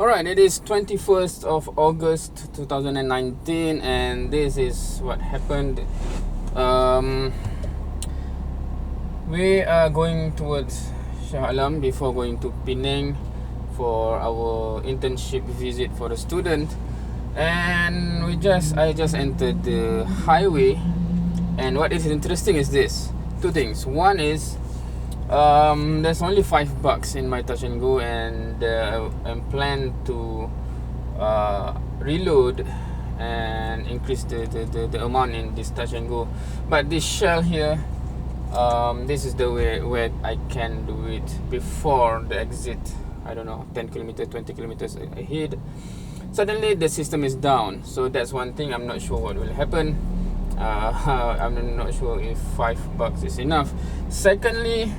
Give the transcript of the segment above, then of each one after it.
Alright, it is 21st of August 2019 and this is what happened. We are going towards Shah Alam before going to Penang for our internship visit for the student. And I just entered the highway, and what is interesting is this. Two things. One is there's only $5 in my Touch 'n Go, and I'm planned to reload and increase the amount in this Touch 'n Go. But this Shell here, this is the way where I can do it before the exit. I don't know, 10 kilometers, 20 kilometers ahead. Suddenly the system is down, so that's one thing. I'm not sure what will happen. I'm not sure if $5 is enough. Secondly,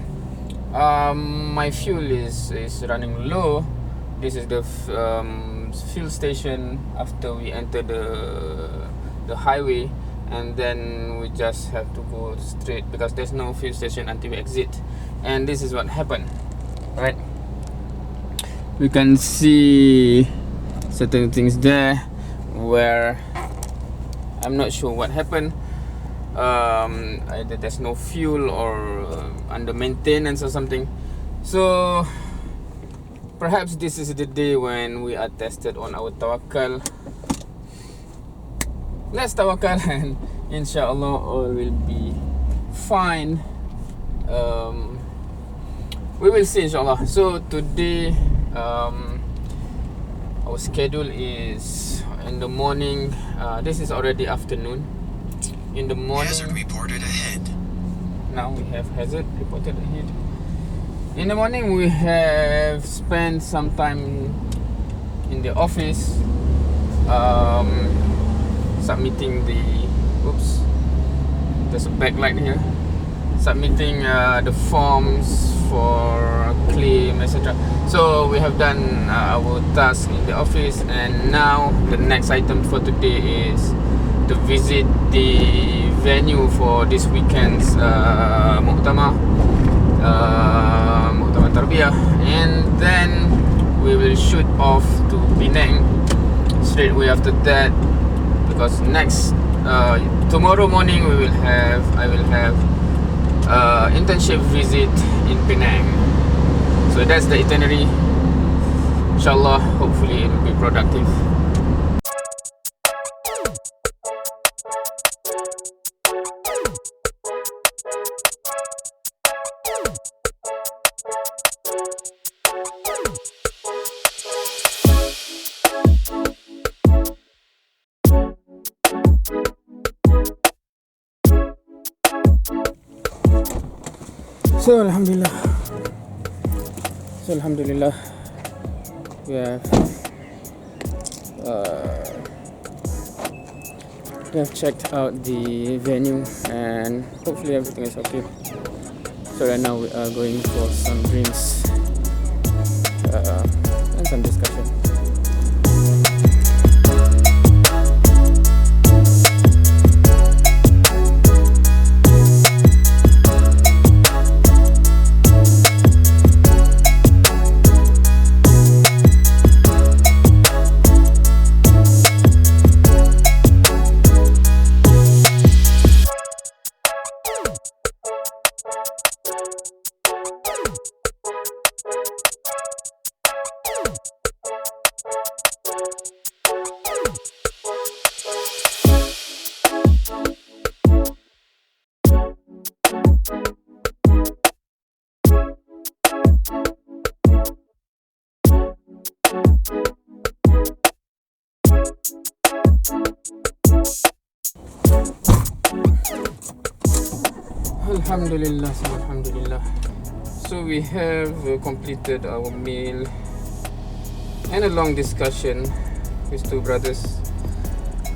my fuel is running low. This is the fuel station after we enter the highway, and then we just have to go straight because there's no fuel station until we exit. And this is what happened, right? We can see certain things there where I'm not sure what happened. Either there's no fuel or under maintenance or something. So perhaps this is the day when we are tested on our tawakkal. Let's tawakkal and inshallah all will be fine. We will see inshallah. So today our schedule is in the morning. This is already afternoon. In the morning, hazard reported ahead. Now we have hazard reported ahead. In the morning, we have spent some time in the office, submitting there's a backlight here. Submitting the forms for claim, etc. So we have done our task in the office, and now the next item for today is to visit the venue for this weekend's Muktamar Tarbiyah, and then we will shoot off to Penang straight away after that, because tomorrow morning I will have internship visit in Penang. So that's the itinerary. Inshallah, hopefully it will be productive. So Alhamdulillah, we have checked out the venue, and hopefully everything is okay. So right now we are going for some drinks and some discussion. Alhamdulillah. So we have completed our meal and a long discussion with two brothers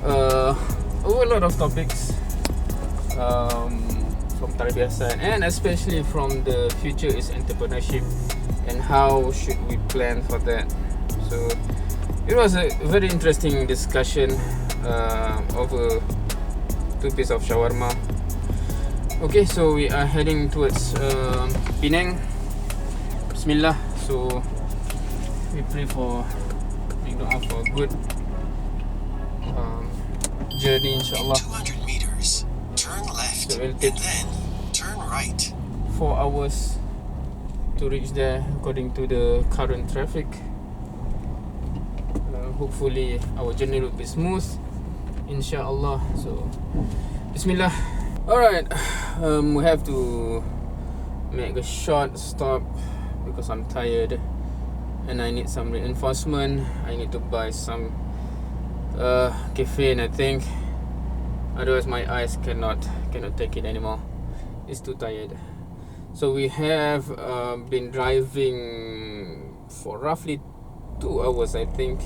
over a lot of topics from Tarbiyah side, and especially from the future is entrepreneurship and how should we plan for that. So it was a very interesting discussion over 2 pieces of shawarma. Okay, so we are heading towards Penang. Bismillah. So we pray for Big doa for a good journey, inshallah. 200 meters, turn left, So it'll and take then turn right. 4 hours to reach there according to the current traffic. Hopefully our journey will be smooth, inshallah. So bismillah. Alright, we have to make a short stop because I'm tired and I need some reinforcement. I need to buy some caffeine, I think, otherwise my eyes cannot take it anymore. It's too tired. So we have been driving for roughly 2 hours, I think,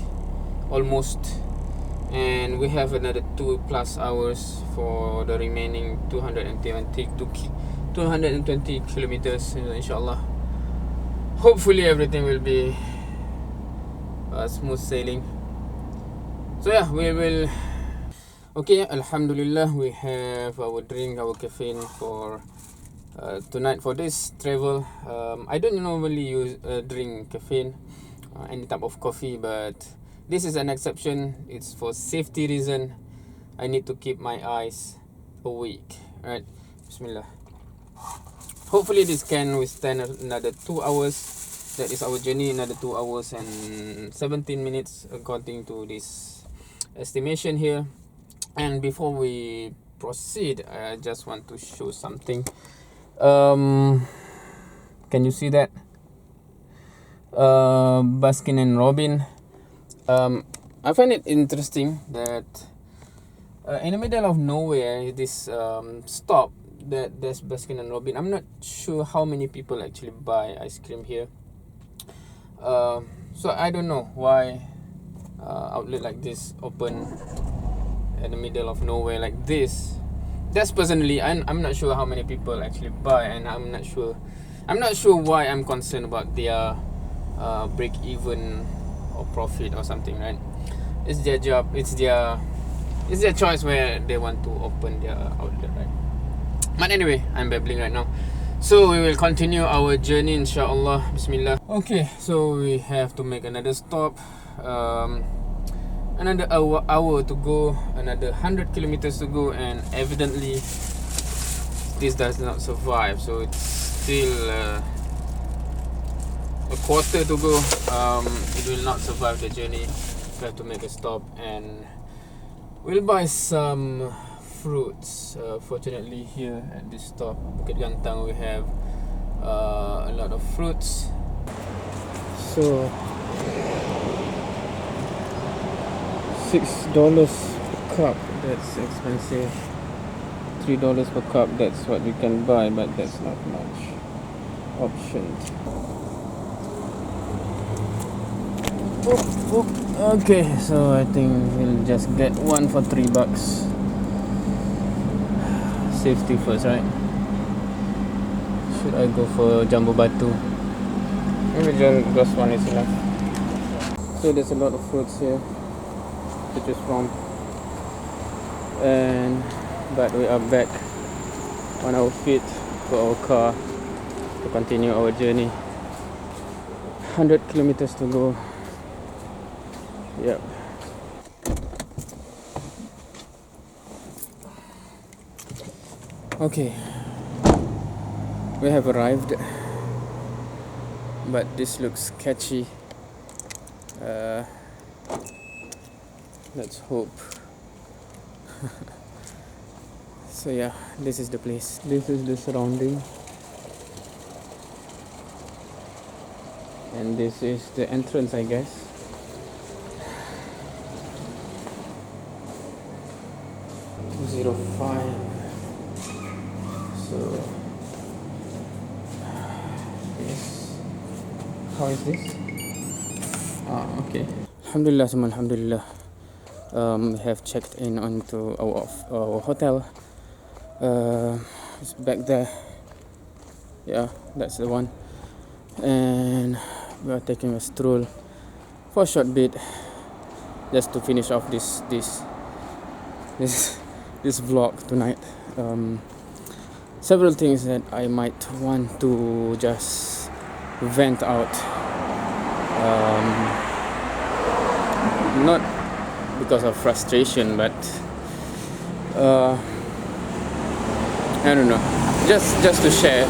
almost, and we have another 2+ hours for the remaining 220 kilometers, inshallah. Hopefully everything will be smooth sailing. So yeah, we will. Okay, alhamdulillah, we have our drink, our caffeine for tonight for this travel. I don't normally drink caffeine, any type of coffee, but this is an exception. It's for safety reason. I need to keep my eyes awake. Alright, bismillah. Hopefully this can withstand another 2 hours. That is our journey, another 2 hours and 17 minutes according to this estimation here. And before we proceed, I just want to show something. Can you see that? Baskin and Robin. I find it interesting that in the middle of nowhere, this stop that there's Baskin and Robin. I'm not sure how many people actually buy ice cream here. So I don't know why outlet like this open in the middle of nowhere like this. That's personally, I'm not sure how many people actually buy, and I'm not sure why I'm concerned about their break even or profit or something, right? It's their job, it's their choice where they want to open their outlet, right? But anyway, I'm babbling right now. So we will continue our journey, inshallah. Bismillah. Okay, so we have to make another stop. Another hour to go, another 100 kilometers to go, and evidently this does not survive. So it's still a quarter to go. It will not survive the journey. We have to make a stop, and we'll buy some fruits. Fortunately, here at this stop, Bukit Gantang, we have a lot of fruits. So $6 per cup, that's expensive. $3 per cup, that's what we can buy, but that's not much options. Okay, so I think we'll just get one for $3. Safety first, right? Should I go for Jumbo Batu? Maybe just one is enough. So there's a lot of fruits here to choose from, but we are back on our feet for our car to continue our journey. 100 kilometers to go. Yep. Okay, we have arrived, but this looks sketchy. Let's hope. So yeah, this is the place. This is the surrounding, and this is the entrance, I guess. .05. So yes. How is this? Okay. Alhamdulillah, alhamdulillah. We have checked in onto our hotel. It's back there. Yeah, that's the one. And we are taking a stroll for a short bit, just to finish off this vlog tonight. Several things that I might want to just vent out. not because of frustration, but I don't know, just to share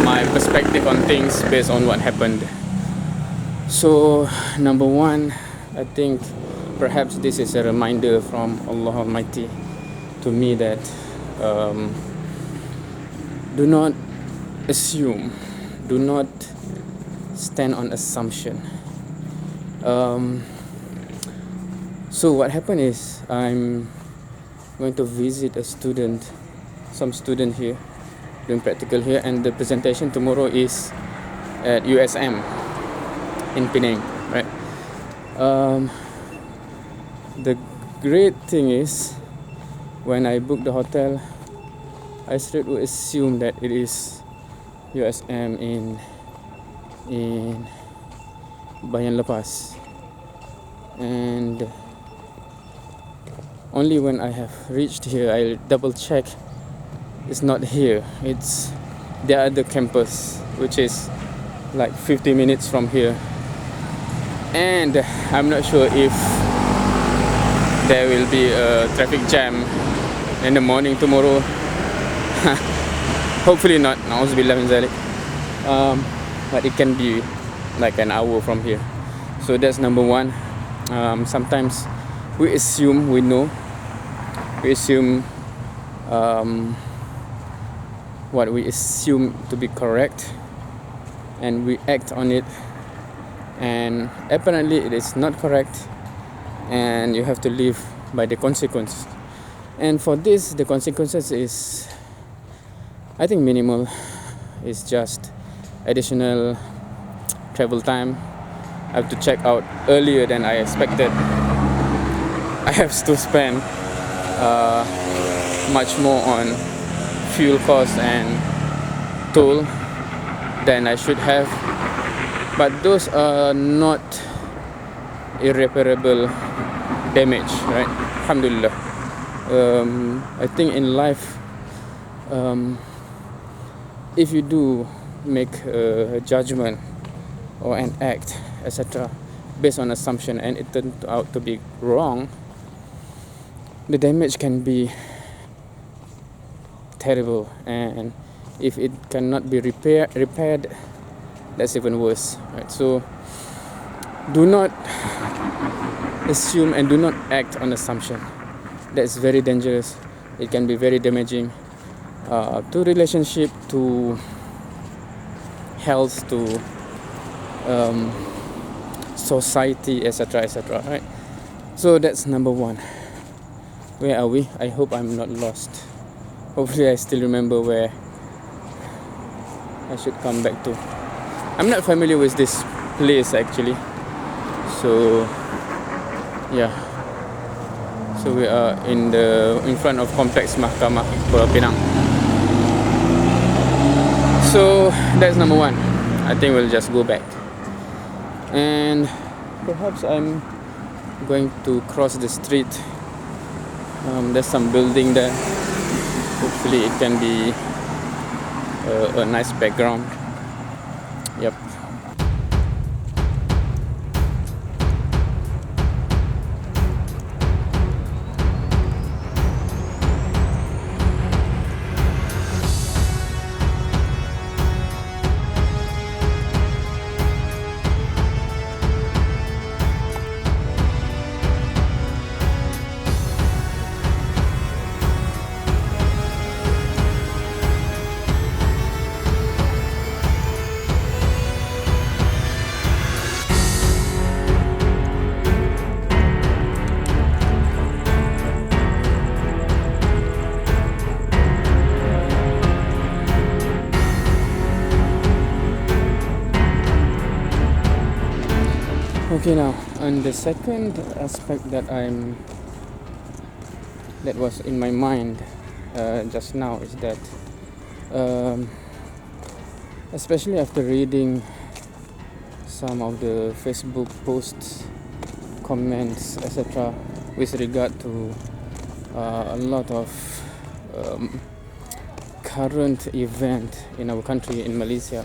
my perspective on things based on what happened. So number one, I think perhaps this is a reminder from Allah Almighty to me that do not assume, do not stand on assumption. So what happened is I'm going to visit some student here, doing practical here, and the presentation tomorrow is at USM in Penang, right? The great thing is, when I booked the hotel, I straight would assume that it is USM in Bayan Lepas, and only when I have reached here I double check it's not here, it's the other campus, which is like 50 minutes from here, and I'm not sure if there will be a traffic jam in the morning tomorrow. Hopefully not, na'uzubillah min zalik. But it can be like an hour from here. So that's number one. Sometimes we assume we know, we assume what we assume to be correct, and we act on it, and apparently it is not correct, and you have to live by the consequences. And for this, the consequences is, I think, minimal. It's just additional travel time. I have to check out earlier than I expected. I have to spend much more on fuel costs and toll than I should have, but those are not irreparable damage, right? Alhamdulillah. I think in life, if you do make a judgment or an act, etc., based on assumption, and it turned out to be wrong, the damage can be terrible, and if it cannot be repaired, that's even worse, right? So do not assume and do not act on assumption. That's very dangerous. It can be very damaging to relationship, to health, to society, etc., etc., right? So that's number one. Where are we? I hope I'm not lost. Hopefully I still remember where I should come back to. I'm not familiar with this place actually, so yeah. So we are in front of Complex Mahkamah Pulau Pinang. So that's number one. I think we'll just go back, and perhaps I'm going to cross the street. There's some building there. Hopefully it can be a nice background. Yep. Okay, now, and the second aspect that was in my mind just now is that, especially after reading some of the Facebook posts, comments, etc., with regard to a lot of current event in our country, in Malaysia,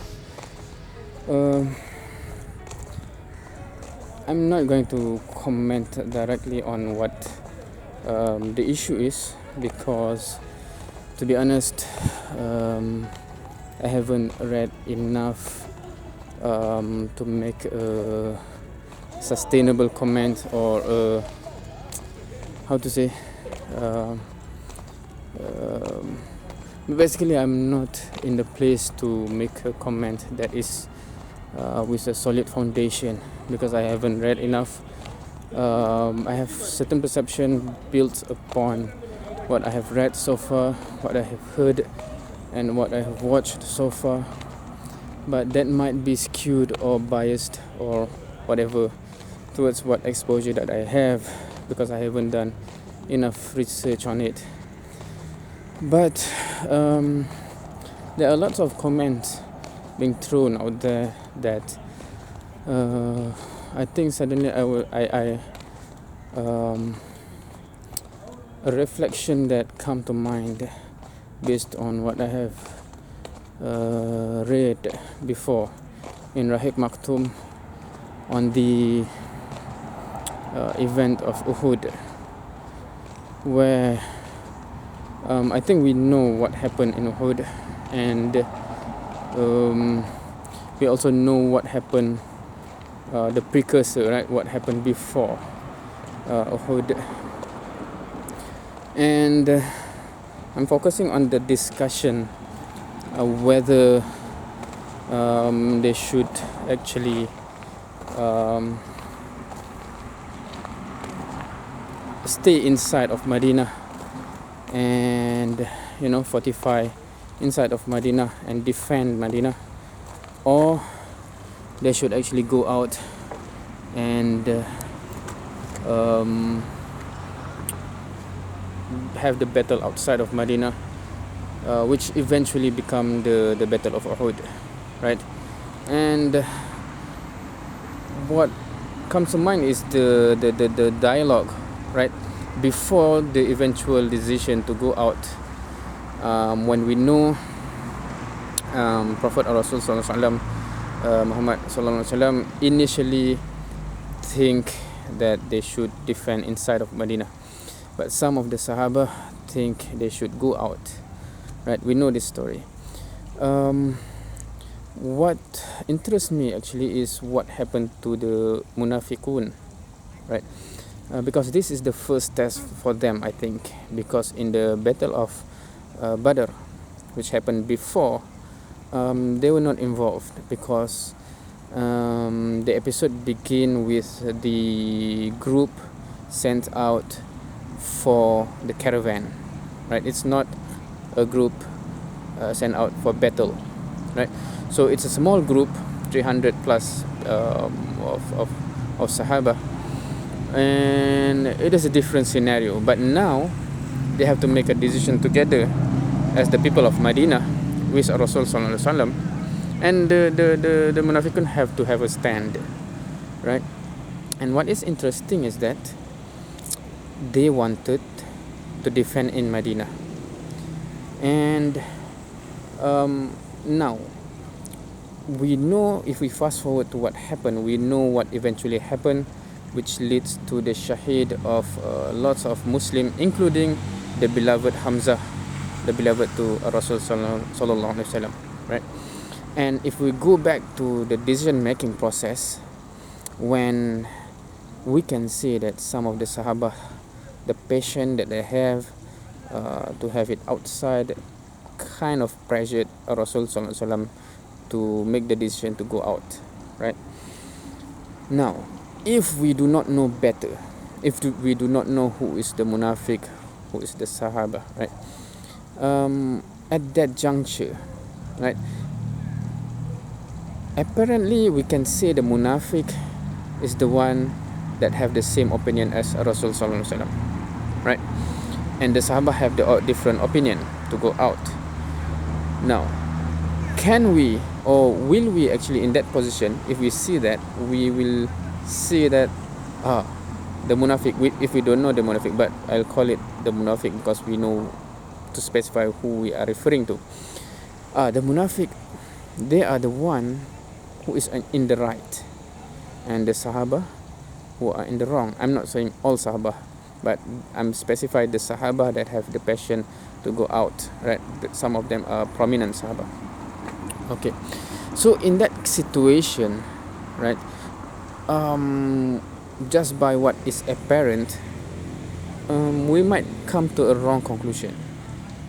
I'm not going to comment directly on what the issue is, because to be honest, I haven't read enough to make a sustainable comment, or how to say, basically I'm not in the place to make a comment that is with a solid foundation, because I haven't read enough. I have certain perception built upon what I have read so far, what I have heard, and what I have watched so far, but that might be skewed or biased or whatever towards what exposure that I have, because I haven't done enough research on it. But there are lots of comments being thrown out there that I think suddenly a reflection that come to mind based on what I have read before in Rahiq Maktoum on the event of Uhud, where I think we know what happened in Uhud, and we also know what happened, the precursor, right? What happened before Uhud, and I'm focusing on the discussion whether they should actually stay inside of Medina and fortify inside of Medina and defend Medina, or they should actually go out and have the battle outside of Medina, which eventually become the Battle of Uhud, right? And what comes to mind is the dialogue, right, before the eventual decision to go out, when we know Prophet Rasul Sallallahu Alaihi Wasallam, Muhammad Sallallahu Alaihi Wasallam, initially think that they should defend inside of Medina, but some of the Sahaba think they should go out, right? We know this story. What interests me actually is what happened to the Munafiqun, right? Because this is the first test for them, I think, because in the Battle of Badr, which happened before, they were not involved, because the episode begin with the group sent out for the caravan, right? It's not a group sent out for battle, right? So it's a small group, 300 plus of Sahaba, and it is a different scenario. But now they have to make a decision together as the people of Medina with Rasul Sallallahu Alaihi Wasallam, and the Munafiqun have to have a stand, right? And what is interesting is that they wanted to defend in Medina, and now we know, if we fast forward to what happened, we know what eventually happened, which leads to the shaheed of lots of Muslims, including the beloved Hamzah, the beloved to Rasul Sallallahu Alaihi Wasallam, right? And if we go back to the decision making process, when we can see that some of the Sahaba, the passion that they have to have it outside, kind of pressured Rasul Sallallahu Alaihi Wasallam to make the decision to go out, right? Now, if we do not know better, if we do not know who is the Munafiq, who is the Sahaba, right? At that juncture, right? Apparently, we can say the Munafiq is the one that have the same opinion as Rasul Sallallahu Alaihi Wasallam, right? And the Sahaba have the different opinion to go out. Now, can we, or will we actually in that position, if we see that, we will see that the Munafiq, if we don't know the Munafiq, but I'll call it the Munafiq because we know to specify who we are referring to. The Munafiq, they are the one who is in the right, and the Sahaba, who are in the wrong. I'm not saying all Sahabah, but I'm specified the Sahabah that have the passion to go out, right? Some of them are prominent Sahabah. Okay, so in that situation, right, just by what is apparent, we might come to a wrong conclusion,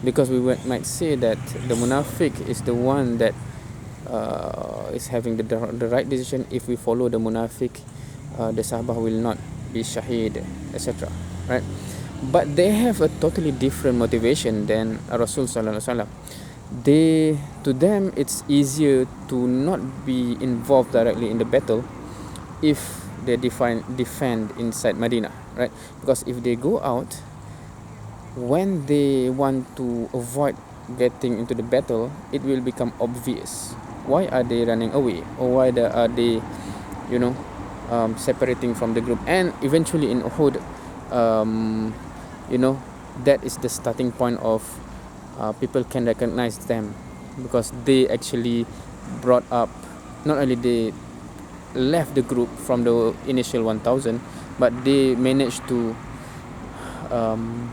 because we might say that the munafiq is the one that is having the right decision. If we follow the munafiq, the Sahabah will not be shaheed, etc. Right? But they have a totally different motivation than Rasul Sallallahu Alaihi Wasallam. To them, it's easier to not be involved directly in the battle if they defend inside Medina, right? Because if they go out, when they want to avoid getting into the battle, it will become obvious. Why are they running away, or why are they, separating from the group? And eventually in Uhud, that is the starting point of people can recognize them, because they actually brought up, not only they left the group from the initial 1000, but they managed to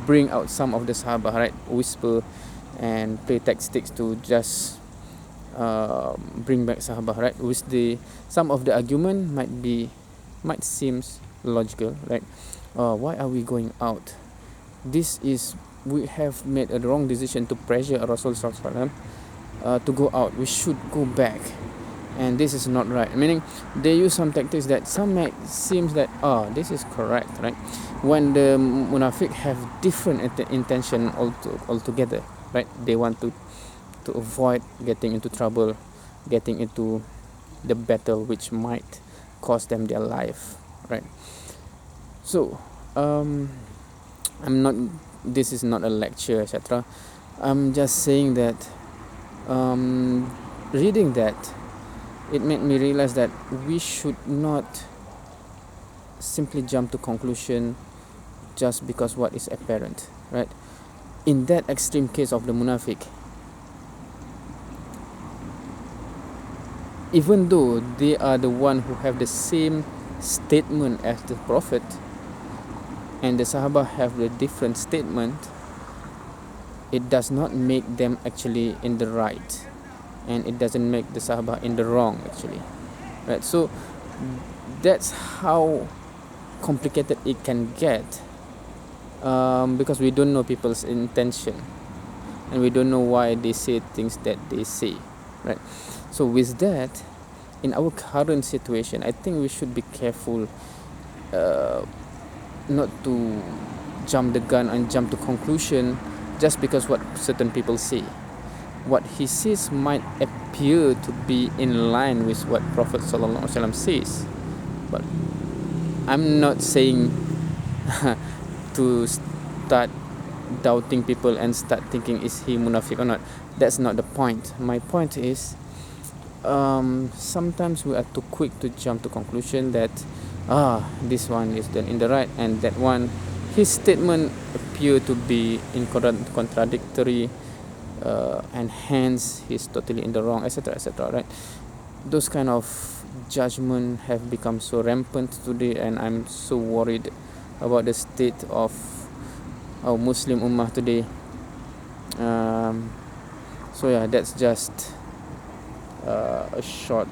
bring out some of the Sahabah, right? Whisper and play tactics to just bring back Sahabah, right? With some of the argument might seem logical, like, why are we going out? We have made a wrong decision to pressure Rasul Sallallahu Alaihi Wasallam to go out. We should go back, and this is not right. Meaning, they use some tactics that some might seems that this is correct, right? When the munafiq have different intention altogether, right? They want to avoid getting into trouble, getting into the battle, which might cost them their life, right? So, this is not a lecture, etc. I'm just saying that reading that, it made me realize that we should not simply jump to conclusion just because what is apparent, right? In that extreme case of the munafiq, even though they are the one who have the same statement as the Prophet, and the Sahaba have a different statement, it does not make them actually in the right, and it doesn't make the Sahaba in the wrong, actually, right? So that's how complicated it can get, because we don't know people's intention, and we don't know why they say things that they say, right? So with that, in our current situation, I think we should be careful not to jump the gun and jump to conclusion just because what certain people say. What he says might appear to be in line with what Prophet Sallallahu Alaihi Wasallam says, but I'm not saying to start doubting people and start thinking, is he munafiq or not? That's not the point. My point is, sometimes we are too quick to jump to conclusion that this one is in the right, and that one, his statement appear to be contradictory, and hence he's totally in the wrong, etc., etc., right? Those kind of judgment have become so rampant today, and I'm so worried about the state of our Muslim Ummah today. So yeah, that's just a short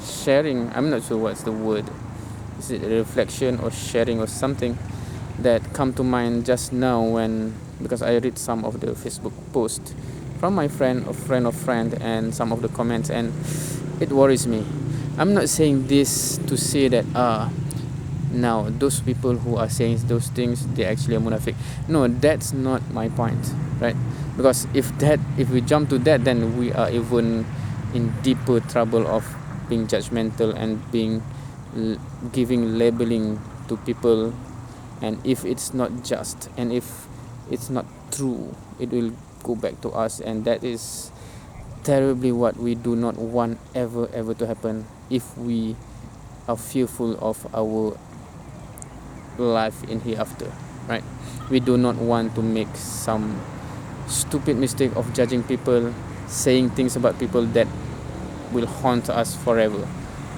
sharing. I'm not sure what's the word. Is it a reflection or sharing or something that come to mind just now, because I read some of the Facebook post from my friend of friend and some of the comments, and it worries me. I'm not saying this to say that now those people who are saying those things, they actually are munafiq. No, that's not my point, right? Because if we jump to that, then we are even in deeper trouble of being judgmental and giving labeling to people. And if it's not just, and if it's not true, it will go back to us, and that is terribly what we do not want ever to happen if we are fearful of our life in hereafter, right? We do not want to make some stupid mistake of judging people, saying things about people that will haunt us forever.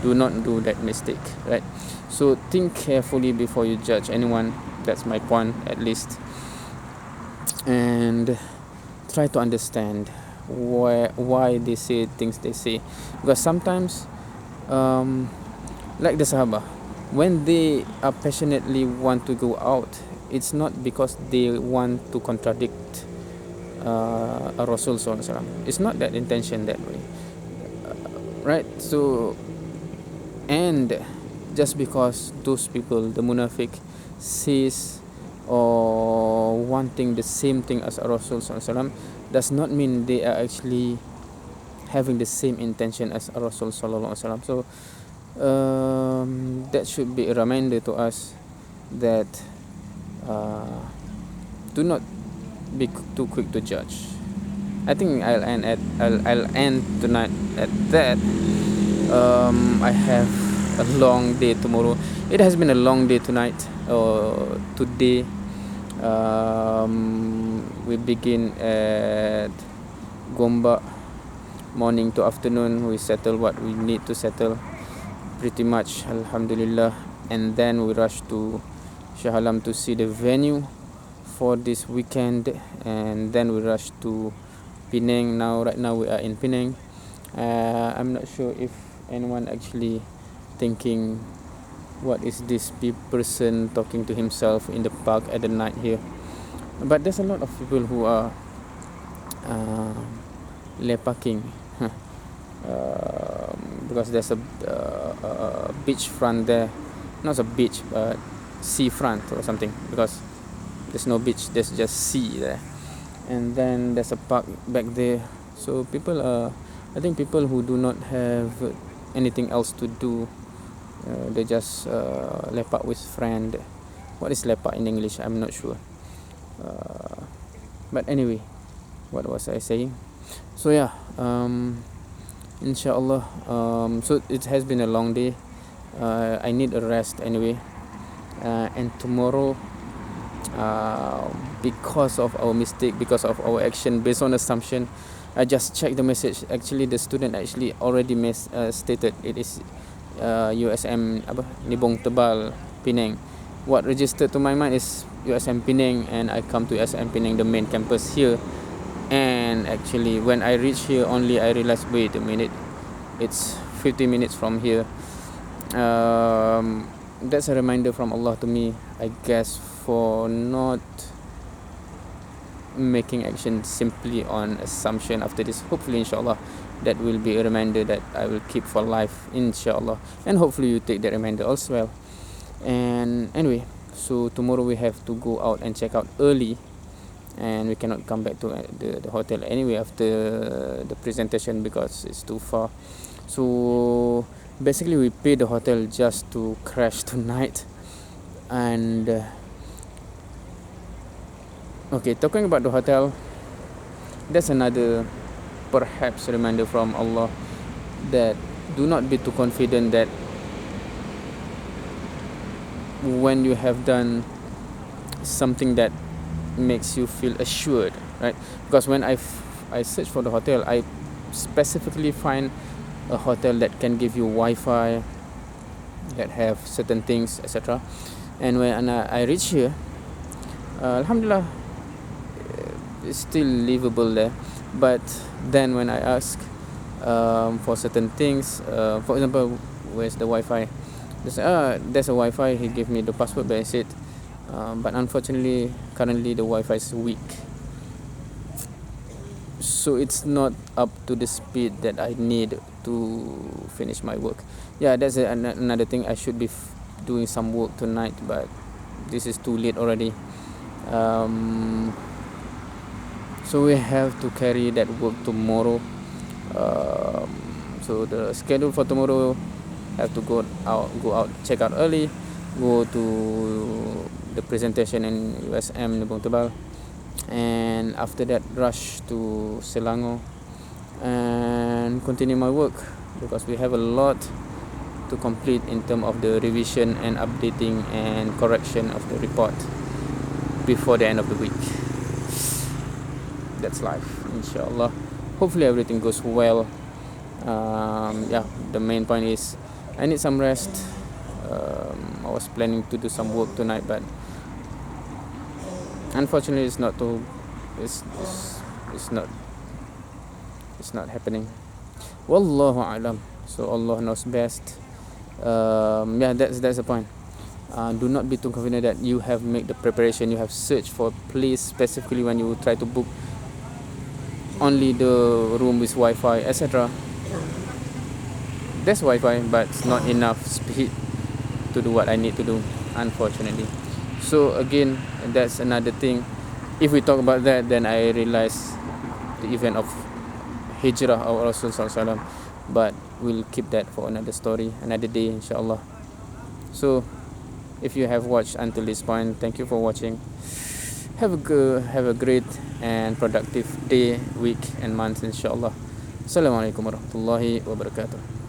Do not do that mistake, right? So think carefully before you judge anyone. That's my point, at least. And try to understand why they say things they say, because sometimes, like the Sahaba, when they are passionately want to go out, it's not because they want to contradict a Rasul Sallallahu Alaihi Wasallam. It's not that intention that way, right? So, and just because those people, the munafiq, says or wanting the same thing as Rasul Sallallahu Alaihi Wasallam, does not mean they are actually having the same intention as Rasul Sallallahu Alaihi Wasallam. So that should be a reminder to us that do not be too quick to judge. I think I'll end tonight at that. I have a long day tomorrow. It has been a long day tonight or today. We begin at Gombak, morning to afternoon. We settle what we need to settle, pretty much, alhamdulillah, and then we rush to Shah Alam to see the venue for this weekend, and then we rush to Penang. Right now we are in Penang. I'm not sure if anyone actually thinking, what is this person talking to himself in the park at the night here? But there's a lot of people who are lepaking because there's a beach front there, not a beach but sea front or something, because there's no beach, there's just sea there, and then there's a park back there. So people are, I think people who do not have anything else to do, they just lepak with friend. What is lepak in English? I'm not sure. But anyway, what was I saying? So yeah, inshallah. So it has been a long day. I need a rest anyway. And tomorrow, because of our mistake, because of our action based on assumption, I just checked the message. Actually, the student actually already stated it is USM Nibong Tebal, Penang. What registered to my mind is USM Penang, and I come to USM Penang, the main campus here. And actually, when I reach here, only I realized, wait a minute, it's 50 minutes from here. That's a reminder from Allah to me, I guess, for not making action simply on assumption. After this, hopefully, inshallah, that will be a reminder that I will keep for life, inshallah. And hopefully you take that reminder as well. And anyway, so tomorrow we have to go out and check out early, and we cannot come back to the hotel anyway after the presentation because it's too far. So basically we paid the hotel just to crash tonight. And okay, talking about the hotel, that's another perhaps reminder from Allah that do not be too confident that when you have done something that makes you feel assured, right? Because when I search for the hotel, I specifically find a hotel that can give you Wi-Fi, that have certain things, etc. And when I reach here, alhamdulillah, it's still livable there. But then when I ask for certain things, for example, where's the Wi-Fi? There's a Wi-Fi. He gave me the password, but I said, but unfortunately, currently the Wi-Fi is weak, so it's not up to the speed that I need to finish my work. Yeah, that's another thing. I should be doing some work tonight, but this is too late already. So we have to carry that work tomorrow. So the schedule for tomorrow, have to go out, check out early, go to the presentation in USM Nibong Tebal, and after that rush to Selangor and continue my work, because we have a lot to complete in terms of the revision and updating and correction of the report before the end of the week. That's life, inshallah. Hopefully everything goes well. The main point is I need some rest. I was planning to do some work tonight, but unfortunately it's not happening. Wallahu alam. So Allah knows best. Yeah, that's the point. Do not be too confident that you have made the preparation, you have searched for a place specifically when you try to book only the room with Wi-Fi, etc. There's Wi-Fi, but it's not enough speed to do what I need to do, unfortunately. So again, that's another thing. If we talk about that, then I realize the event of Hijrah of Rasul Sallallahu Alaihi Wasallam, but we'll keep that for another story, another day, inshallah. So if you have watched until this point, thank you for watching. Have a great and productive day, week and month, inshallah. Assalamualaikum warahmatullahi wabarakatuh.